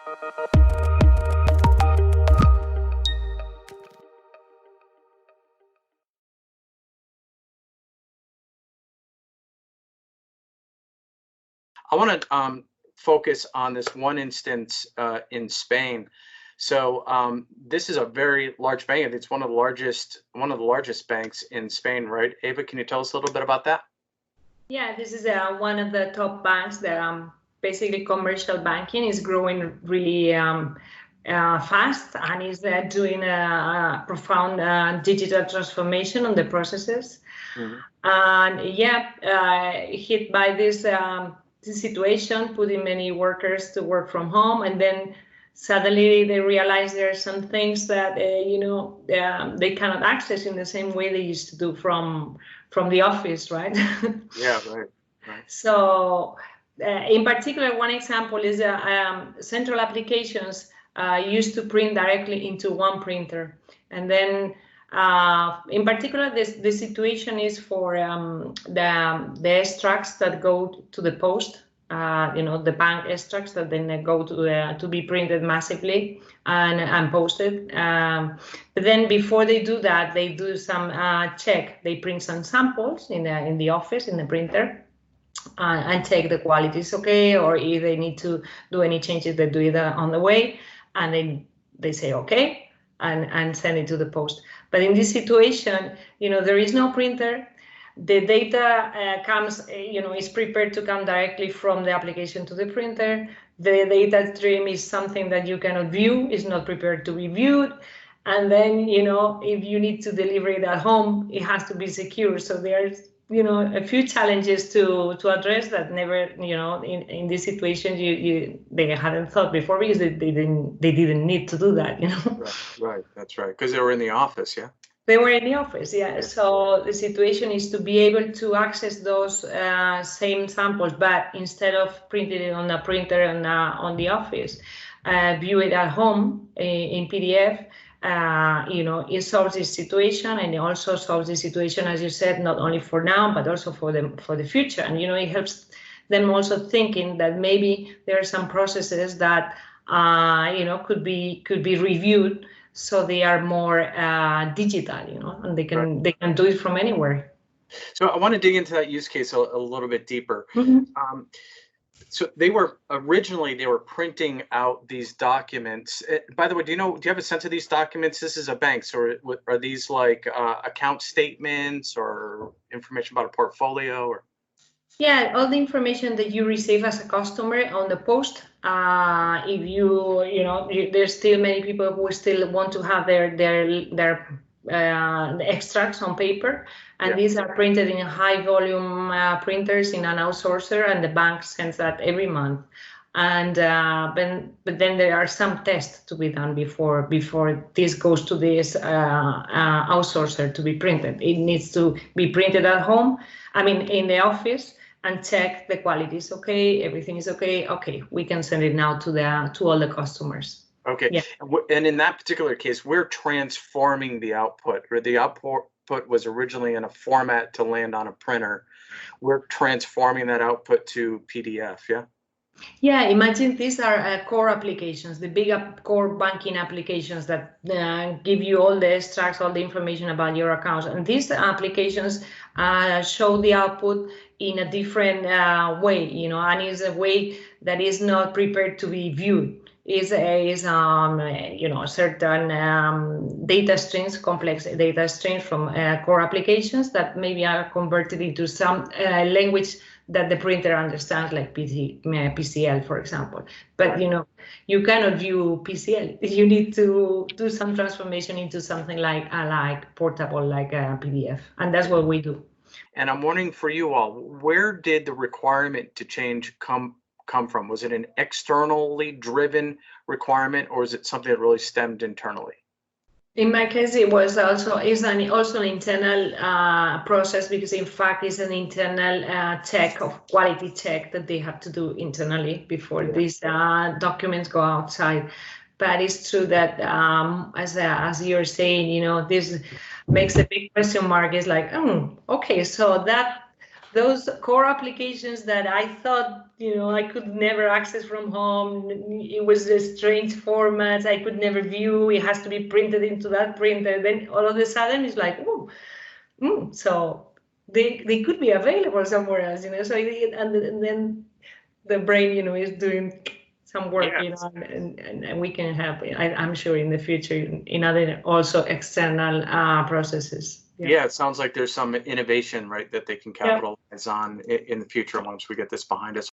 I want to focus on this one instance in Spain. So this is a very large bank. It's one of the largest banks in Spain, right? Ava, can you tell us a little bit about that? Yeah, this is one of the top banks that basically commercial banking is growing really fast, and is doing a profound digital transformation on the processes. Mm-hmm. And yeah, hit by this situation, putting many workers to work from home, and then suddenly they realize there are some things that they cannot access in the same way they used to do from the office, right? Yeah, right. So in particular, one example is central applications used to print directly into one printer, and then in particular, the situation is for the extracts that go to the post, the bank extracts that then go to be printed massively and posted. But then before they do that, they do some check. They print some samples in the office, in the printer, and check the quality is okay, or if they need to do any changes, they do it on the way, and then they say okay and send it to the post. But in this situation, there is no printer. The data comes, is prepared to come directly from the application to the printer. The data stream is something that you cannot view, is not prepared to be viewed. And then, if you need to deliver it at home, it has to be secure. So there's, a few challenges to address that never, in this situation, they hadn't thought before, because they didn't need to do that, Right, that's right, because they were in the office, yeah. They were in the office, yeah. So the situation is to be able to access those same samples, but instead of printing it on a printer and on the office, view it at home in PDF. It solves this situation, and it also solves the situation, as you said, not only for now but also for the future. And it helps them also thinking that maybe there are some processes that could be reviewed, so they are more digital, and they can do it from anywhere. So I want to dig into that use case a little bit deeper. Mm-hmm. So they were printing out these documents. By the way, do you have a sense of these documents? This is a bank, so are these like account statements or information about a portfolio? Or? Yeah, all the information that you receive as a customer on the post. If there's still many people who still want to have their extracts on paper, and these are printed in high volume printers in an outsourcer, and the bank sends that every month. And but then there are some tests to be done before this goes to this outsourcer to be printed. It needs to be printed at home, in the office, and check the quality is okay, everything is okay. Okay, we can send it now to all the customers. Okay, yeah. And in that particular case, we're transforming the output, or the output was originally in a format to land on a printer. We're transforming that output to PDF, yeah? Yeah, imagine these are core applications, the big core banking applications that give you all the extracts, all the information about your accounts. And these applications show the output in a different way, and is a way that is not prepared to be viewed. Is certain data streams, complex data streams from core applications that maybe are converted into some language that the printer understands, like PCL, for example. But you cannot view PCL. You need to do some transformation into something like portable, like a PDF, and that's what we do. And I'm wondering for you all, where did the requirement to change come from? Was it an externally driven requirement, or is it something that really stemmed internally? In my case, it was also an internal process, because in fact it's an internal quality check that they have to do internally before these documents go outside. But it's true that as you're saying, this makes a big question mark. It's like, okay, so those core applications that I thought I could never access from home. It was a strange format. I could never view. It has to be printed into that printer. Then all of a sudden it's like, so they could be available somewhere else, So and then the brain, is doing some work, and we can help. I'm sure in the future in other also external processes. Yeah, it sounds like there's some innovation, right, that they can capitalize on in the future once we get this behind us.